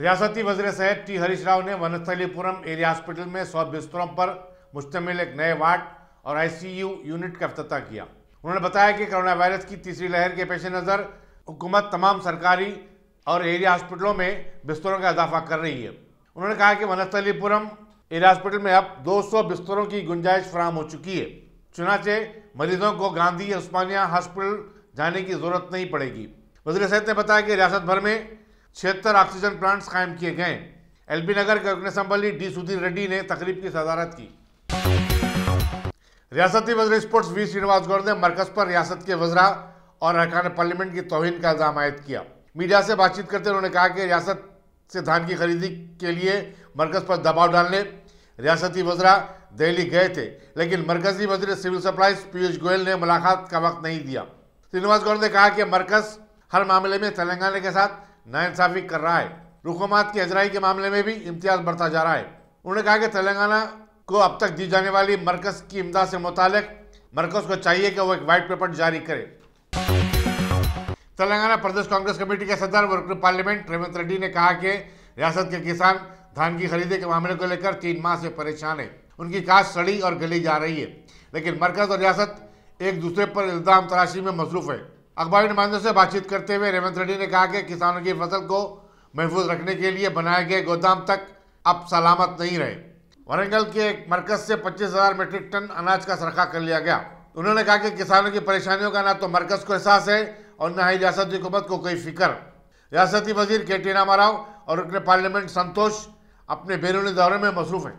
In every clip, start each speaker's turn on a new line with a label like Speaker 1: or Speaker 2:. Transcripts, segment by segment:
Speaker 1: रियासती वज़ीर सेहत टी हरीश राव ने वनस्थलीपुरम एरिया हॉस्पिटल में 100 बिस्तरों पर मुश्तमिल एक नए वार्ड और आईसीयू यूनिट का इफ्तिताह किया। उन्होंने बताया कि कोरोना वायरस की तीसरी लहर के पेश नज़र हुकूमत तमाम सरकारी और एरिया हॉस्पिटलों में बिस्तरों का इजाफा कर रही है। उन्होंने कहा कि वनस्थलीपुरम एरिया हॉस्पिटल में अब 200 बिस्तरों की गुंजाइश फराहम हो चुकी है। चुनाचे मरीजों को गांधी उस्मानिया हॉस्पिटल जाने की जरूरत नहीं पड़ेगी। वज़ीर सेहत ने बताया कि रियासत भर में 76 ऑक्सीजन प्लांट्स कायम किए गए। एलबी नगर के रुकन असम्बली डी सुधीर रेड्डी ने तकरीब की सदारत की। रियासती वज़ीर स्पोर्ट्स वी श्रीनिवास गौड़ ने मरकज पर रियासत के वज़रा और अरकान पार्लियामेंट की तौहीन का इल्जाम आयद किया। मीडिया से बातचीत करते उन्होंने कहा कि रियासत से धान की खरीदी के लिए मरकज पर दबाव डालने रियासती वज़रा दिल्ली गए थे, लेकिन मरकजी वज़ीर सिविल सप्लाईज पीयूष गोयल ने मुलाकात का वक्त नहीं दिया। श्रीनिवास गौड़ ने कहा कि मरकज हर मामले में तेलंगाना के साथ नाइंसाफी कर रहा है। रुकूमात की अजराई के मामले में भी इम्तियाज बढ़ता जा रहा है। उन्होंने कहा कि तेलंगाना को अब तक दी जाने वाली मरकज की इमदाद से मुतालिक मरकज को चाहिए कि वो एक वाइट पेपर जारी करे। तेलंगाना प्रदेश कांग्रेस कमेटी के सदर व रुकन पार्लियामेंट रेवंत रेड्डी ने कहा कि रियासत के किसान धान की खरीदी के मामले को लेकर 3 माह से परेशान है। उनकी काश्त सड़ी और गली जा रही है, लेकिन मरकज और रियासत एक दूसरे पर इल्जाम तराशी में मसरूफ है। अखबारी नुमाइंदों से बातचीत करते हुए रेवंत रेड्डी ने कहा कि किसानों की फसल को महफूज रखने के लिए बनाए गए गोदाम तक अब सलामत नहीं रहे। वरंगल के एक मरकज से 25,000 मीट्रिक टन अनाज का सरखा कर लिया गया। उन्होंने कहा कि किसानों की परेशानियों का न तो मरकज को एहसास है और न ही रियासती हुकूमत को कोई फिक्र। रियासती वजीर के.टी. रामाराव और रुकन पार्लियामेंट संतोष अपने बैरूनी दौरे में मसरूफ हैं।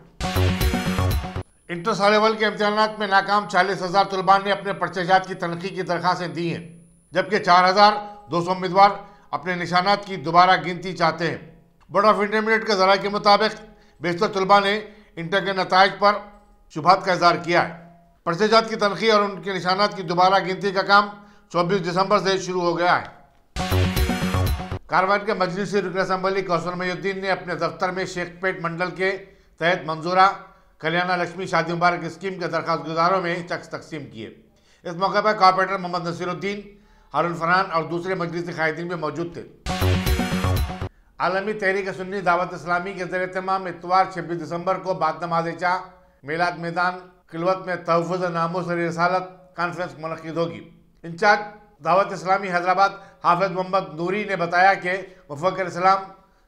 Speaker 1: इंटर सा लेवल के इम्तिहानात में नाकाम 40,000 तलबान ने अपने पर्चेजात की तनखी की दरखास्तें दी हैं, जबकि 4,200 उम्मीदवार अपने निशानात की दोबारा गिनती चाहते हैं। बोर्ड ऑफ इंटरमीडिएट के ज़राए के मुताबिक बेशतर तलबा ने इंटर के नताइज पर शुबहत का इजहार किया है। पर्चेजात की तनखी और उनके निशानात की दोबारा गिनती का काम 24 दिसंबर से शुरू हो गया है। कारवान के मजलिसी रुकन असम्बली कौसर मयूद्दीन ने अपने दफ्तर में शेखपेट मंडल के तहत मंजूरा कल्याणा लक्ष्मी शादी मुबारक स्कीम के दरखास्त गुजारों में चेक्स तकसीम किए। इस मौके पर कॉर्पोरेटर मोहम्मद नसीरुद्दीन, हारून फरहान और दूसरे मजलिसी कायदीन भी मौजूद थे। आलमी तहरीक सुन्नी दावत इस्लामी के ज़ेर तमाम इतवार 26 दिसंबर को बाद नमाज इशा मेलाद मैदान खिलवत में तहफ़्फ़ुज़ नामूस और रिसालत कॉन्फ्रेंस मुनक़्क़िद होगी। इंचार्ज दावत इस्लामी हैदराबाद हाफिज़ मोहम्मद नूरी ने बताया कि मुफ़क्किर इस्लाम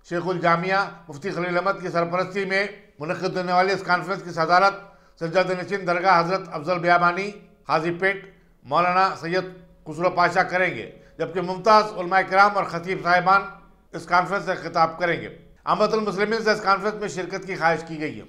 Speaker 1: शेखुल जामिया मुफ्ती खलील अहमद की सरपरस्ती में मुनक़्क़िद होने वाली इस कॉन्फ्रेंस की सदारत सज्जाद नशीन दरगाह हज़रत अफजल बियाबानी हाजीपेट मौलाना सैयद खुसरो पाशा करेंगे, जबकि मुमताज़ उलमा किराम और खतीब साहिबान इस कॉन्फ्रेंस से खिताब करेंगे। अहमदुल मुस्लिमीन से इस कॉन्फ्रेंस में शिरकत की ख्वाहिश की गई है।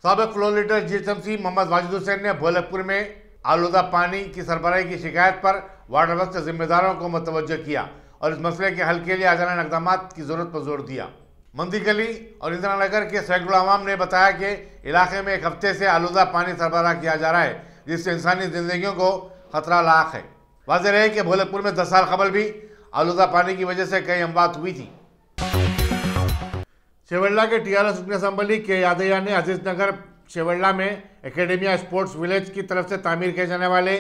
Speaker 1: साबिक़ floor leader GHMC Mohammed Wajid Hussain ने भोलकपुर में आलूदा पानी की सरबराही की शिकायत पर वाटर वर्क्स के जिम्मेदारों को मुतवज्जो किया और इस मसले के हल के लिए आजाना इक़दाम की जरूरत पर जोर दिया। मंदी गली और इंदिरा नगर के सैकड़ों आवाम ने बताया कि इलाके में एक हफ्ते से आलूदा पानी सरबराह किया जा रहा है, जिससे इंसानी जिंदगियों को खतरा लाक है। वाज़ेह रहे कि भोलकपुर में 10 साल कबल भी आलूदा पानी की वजह से कई अमवात हुई थी। शेवल्ला के टीआरएस रुकन असम्बली के यादैया ने अजीज नगर शेवल्ला में एकेडमिया स्पोर्ट्स विलेज की तरफ से तामीर किए जाने वाले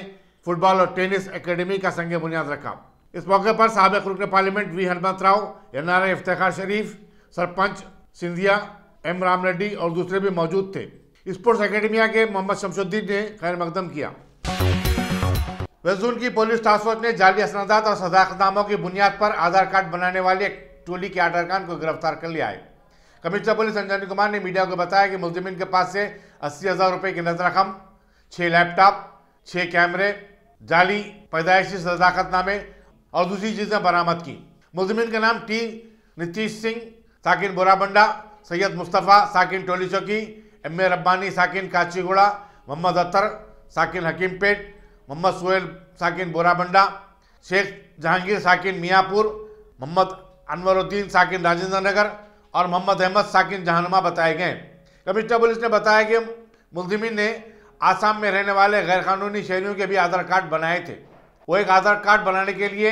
Speaker 1: फुटबॉल और टेनिस एकेडमी का संग बुनियाद रखा। इस मौके पर साबिक़ रुकन parliament V Hanumantha Rao, NRA Iftikhar Sharif, sarpanch Scindia, M Ram Reddy और दूसरे भी मौजूद थे। स्पोर्ट्स एकेडमिया के मोहम्मद शमसुद्दीन ने खैर मकदम किया। वेस्ट जोन की पुलिस टास्क फोर्स ने जाली असनादात और सदाकतनामों की बुनियाद पर आधार कार्ड बनाने वाली एक टोली के 8 अरकान को गिरफ्तार कर लिया है। कमिश्नर पुलिस अंजनी कुमार ने मीडिया को बताया कि मुलजिमिन के पास से 80,000 रुपये की नजर रकम, 6 लैपटॉप, 6 कैमरे, जाली पैदाइशी सदाकतनामे और दूसरी चीज़ें बरामद की। मुलजिमिन का नाम टी नीतीश सिंह साकिन बोराबंडा, सैयद मुस्तफ़ा साकिन टोली चौकी, एम.ए. रब्बानी साकिन काचीगुड़ा, मोहम्मद अतर साकिन हकीमपेट, मोहम्मद सोहेल साकिन बोराबंडा, शेख जहांगीर साकिन मियाँपुर, मोहम्मद अनवरुद्दीन साकिन राजेंद्र नगर और मोहम्मद अहमद साकिन जहानुमा बताए गए। कमिश्नर पुलिस ने बताया कि मुलजिमिन ने आसाम में रहने वाले गैर कानूनी शहरियों के भी आधार कार्ड बनाए थे। वो एक आधार कार्ड बनाने के लिए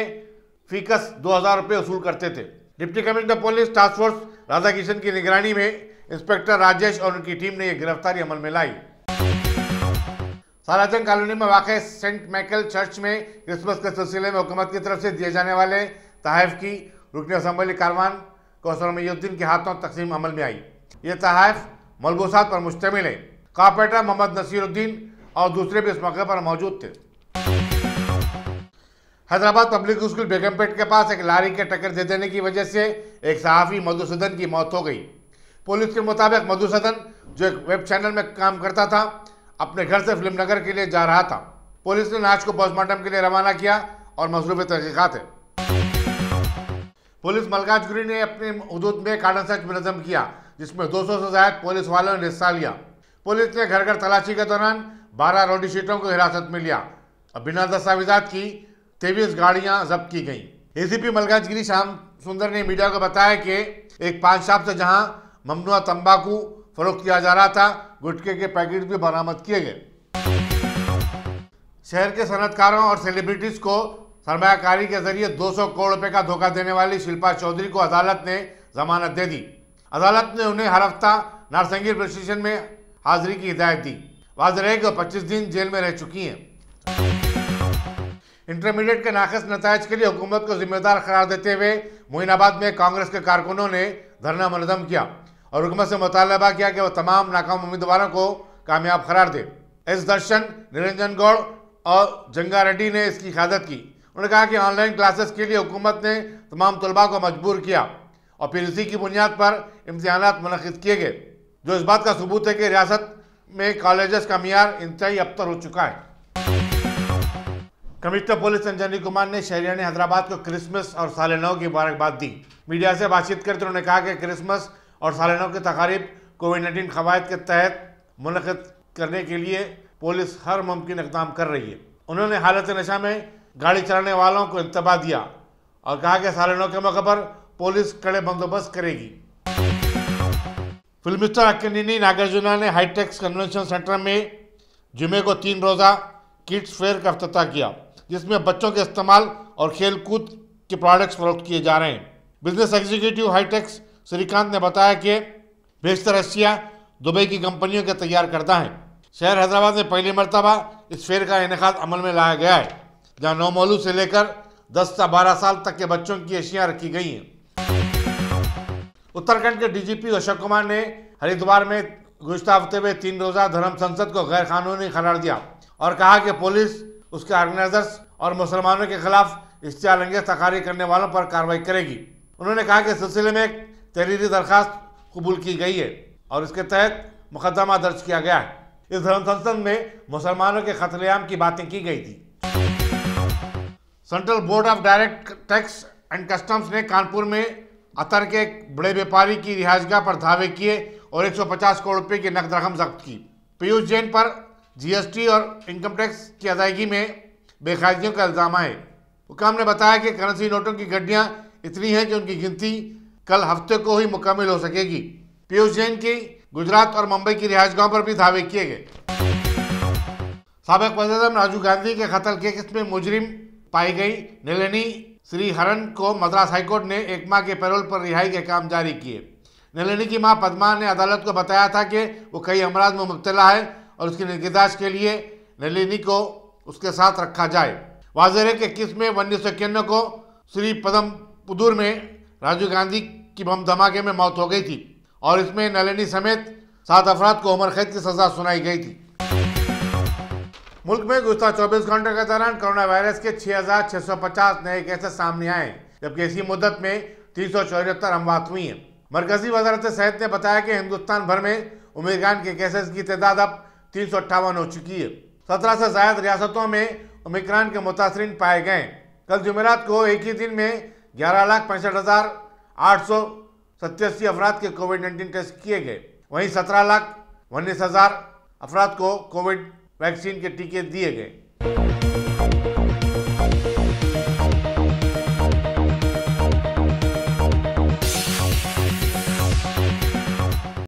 Speaker 1: फीकस 2,000 रुपये वसूल करते थे। Deputy commissioner police task force Radha Kishan की निगरानी में इंस्पेक्टर राजेश और उनकी टीम ने यह गिरफ्तारी अमल में लाई। सालाजंग कॉलोनी में वाक़ सेंट माइकल चर्च में क्रिसमस के सिलसिले में हुकूमत की तरफ से दिए जाने वाले तहफ़ की रुकन असम्बली कारवान कौसर मईउद्दीन के हाथों तकसीम अमल में आई। ये तहफ़ मलबूसात पर मुश्तमिल है। कारपेंटर मोहम्मद नसीरुद्दीन और दूसरे भी इस मौके पर मौजूद थे। हैदराबाद पब्लिक स्कूल बेगमपेट के पास एक लारी के टक्कर दे देने की वजह से एक सहाफ़ी मधुसूदन की मौत हो गई। पुलिस के मुताबिक मधुसूदन, जो एक वेब चैनल में काम करता था, अपने घर से फिल्मनगर के लिए जा रहा था। पुलिस ने लाश को पोस्टमार्टम के लिए रवाना किया और मसरूफ़ तहक़ीक़ात है। पुलिस मलकाजगिरी ने अपने हुदूद में कार्डन सर्च मुनज़्ज़म किया, जिसमें 200 से ज़ायद पुलिस वालों ने हिस्सा लिया। पुलिस ने घर घर तलाशी के दौरान 12 रौडी शीटों को हिरासत में लिया और बिना दस्तावेजात की 23 गाड़ियां जब्त की गईं। एसीपी मलकाजगिरी श्याम सुंदर ने मीडिया को बताया कि एक पान शॉप से जहां ममनुआ तंबाकू फरोख्त किया जा रहा था, गुटखे के पैकेट भी बरामद किए गए। शहर के सनतकारों और सेलिब्रिटीज को सरमायाकारी के जरिए 200 करोड़ रुपए का धोखा देने वाली शिल्पा चौधरी को अदालत ने जमानत दे दी। अदालत ने उन्हें हर हफ्ता नारसंगीर पुलिस स्टेशन में हाजिरी की हिदायत दी। वाज़ेह है कि 25 दिन जेल में रह चुकी हैं। इंटरमीडिएट के नाक़िस नताइज के लिए हुकूमत को जिम्मेदार करार देते हुए मोइनाबाद में कांग्रेस के कारकुनों ने धरना मुनज़्ज़म किया और हुकूमत से मुतालबा किया कि वह तमाम नाकाम उम्मीदवारों को कामयाब करार दे। एस दर्शन, निरंजन गौड़ और जंगा रेड्डी ने इसकी क़यादत की। उन्होंने कहा कि ऑनलाइन क्लासेस के लिए हुकूमत ने तमाम तलबा को मजबूर किया और फिर इसी की बुनियाद पर इम्तिहानात मुनक़िद किए गए, जो इस बात का सबूत है कि रियासत में कॉलेजेस का मियार इंतहाई अबतर हो चुका है। कमिश्नर पुलिस अंजनी कुमार ने शहरियान हैदराबाद को क्रिसमस और साल नौ की मुबारकबाद दी। मीडिया से बातचीत करते उन्होंने कहा कि क्रिसमस और साल नौ की तकारीब कोविड-19 कवायद के तहत मुनक़िद करने के लिए पुलिस हर मुमकिन इक़दाम कर रही है। उन्होंने हालत नशा में गाड़ी चलाने वालों को इंतबाह दिया और कहा कि साल नौ के मौके पर पुलिस कड़े बंदोबस्त करेगी। फिल्म स्टार अक्किनेनी नागार्जुना ने हाईटेक्स कन्वेंशन सेंटर में जुमे को 3 रोज़ा किड्स फेयर का इफ्तिताह किया, जिसमें बच्चों के इस्तेमाल और खेल कूद के प्रोडक्ट्स फरोख्त किए जा रहे हैं। बिजनेस एग्जीक्यूटिव हाईटेक्स श्रीकांत ने बताया कि बेशतर अशिया दुबई की कंपनियों के तैयार करता है। शहर हैदराबाद में पहली मरतबा इस फेयर का इनेकाद अमल में लाया गया है, जहाँ 9 मौलूद से लेकर 10 से 12 साल तक के बच्चों की अशियाँ रखी गई हैं। उत्तराखंड के डीजीपी अशोक कुमार ने हरिद्वार में गुज़िश्ता हफ्ते में 3 रोज़ा धर्म संसद को गैर कानूनी करार दिया और कहा कि पुलिस उसके ऑर्गेनाइजर्स और मुसलमानों के खिलाफ इश्तिहाल तकारीर करने वालों पर कार्रवाई करेगी। उन्होंने कहा कि इस सिलसिले में एक तहरीरी दरख्वास्त कबूल की गई है और इसके तहत मुकदमा दर्ज किया गया है। इस धर्म संसद में मुसलमानों के कत्लेआम की बातें की गई थी। Central board of direct tax and customs ने कानपुर में अतर के एक बड़े व्यापारी की रिहाइशगाह पर धावे किए और 150 करोड़ रुपए की नकद रकम जब्त की। पीयूष जैन पर जीएसटी और इनकम टैक्स की अदायगी में बेकायदगियों का इल्ज़ाम है। हुकाम ने बताया कि करेंसी नोटों की गड्डियां इतनी हैं कि उनकी गिनती कल हफ्ते को ही मुकम्मल हो सकेगी। पीयूष जैन की गुजरात और मुंबई की रिहाइशगाहों पर भी धावे किए गए। साबिक वज़ीर-ए-आज़म राजीव गांधी के कत्ल के केस में मुजरिम पाई गई नलिनी श्रीहरन को मद्रास हाईकोर्ट ने 1 माह के पैरोल पर रिहाई के काम जारी किए। नलिनी की मां पद्मा ने अदालत को बताया था कि वो कई अमराज में मुब्तला है और उसकी निगहदाश्त के लिए नलिनी को उसके साथ रखा जाए। वाज़ेह है कि किस में 1991 को श्री पदमपुदुर में राजीव गांधी की बम धमाके में मौत हो गई थी और इसमें नलिनी समेत 7 अफराद को उम्र कैद की सजा सुनाई गई थी। मुल्क में गुज़िश्ता 24 घंटों के दौरान कोरोना वायरस के 6,650 नए केसेस सामने आए, जबकि इसी मुद्दत में 374 अमवात हुई हैं। मरकजी वज़ारत सेहत ने बताया कि हिंदुस्तान भर में ओमिक्रॉन के केसेस की तादाद अब 358 हो चुकी है। 17 से ज़ायद रियासतों में ओमिक्रॉन के मुतासरीन पाए गए। कल जुमेरात को एक ही दिन में 11,65,887 अफराद के कोविड-19 टेस्ट किए गए। वहीं 17,19,000 अफराद को कोविड वैक्सीन के टीके दिए गए।